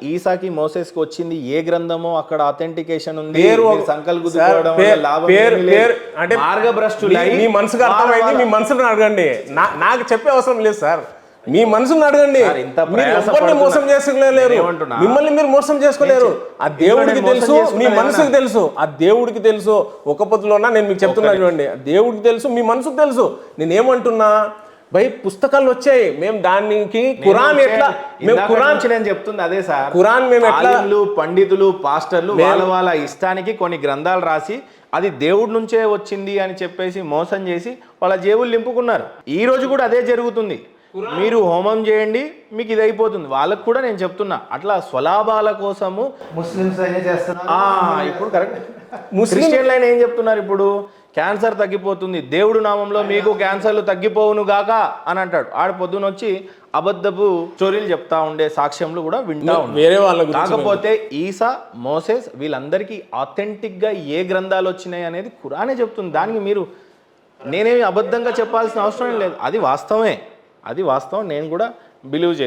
ఈసాకి మోసెస్కి వచ్చింది ఏ గ్రంథమో అక్కడ అథెంటికేషన్ ఉంది. సంకల్ గుద్దుకోవడం అంటే మార్గభ్రష్టులు మీ మనసుకు అర్థమైంది, మీ మనసును అడగండి. నాకు చెప్పే అవసరం లేదు సార్, మీ మనసును అడగండి. మీరు మోసం చేసుకోలేరు, మిమ్మల్ని మీరు మోసం చేసుకోలేరు. ఆ దేవుడికి తెలుసు, మీ మనసుకు తెలుసు. ఆ దేవుడికి తెలుసు. ఒక పొద్దులోనా నేను మీకు చెప్తున్నాను చూడండి, దేవుడికి తెలుసు, మీ మనసుకు తెలుసు. నేనేమంటున్నా, భయ్ పుస్తకాలు వచ్చాయి, మేము దానికి ఖురాన్ ఎట్లా, మేము ఖురాన్ నేను చెప్తుంది అదే సార్. ఖురాన్ మేము ఎట్లా, పండితులు పాస్టర్లు వాళ్ళ ఇష్టానికి కొన్ని గ్రంథాలు రాసి అది దేవుడి నుంచే వచ్చింది అని చెప్పేసి మోసం చేసి వాళ్ళ జేబులు నింపుకున్నారు. ఈ రోజు కూడా అదే జరుగుతుంది. మీరు హోమం చేయండి, మీకు ఇది అయిపోతుంది. వాళ్ళకు కూడా నేను చెప్తున్నా, అట్లా స్వలాభాల కోసము ముస్లిమ్స్ చేస్తున్నారు. ఇప్పుడు కరెక్ట్. క్రిస్టియన్లు అయినా ఏం చెప్తున్నారు, ఇప్పుడు క్యాన్సర్ తగ్గిపోతుంది, దేవుడు నామంలో మీకు క్యాన్సర్లు తగ్గిపోవును గాక అని అంటాడు. ఆడ పొద్దున వచ్చి అబద్ధపు స్టోరీలు చెప్తా ఉండే సాక్ష్యంలు కూడా వింటా వేరే వాళ్ళ. కాకపోతే ఈసా, మోసెస్ వీళ్ళందరికీ ఆథెంటిక్ గా ఏ గ్రంథాలు వచ్చినాయి అనేది ఖురానే చెప్తుంది. దానికి మీరు నేనేమి అబద్ధంగా చెప్పాల్సిన అవసరం లేదు. అది వాస్తవమే, అది వాస్తవం. నేను కూడా బిలీవ్ చేస్తాను.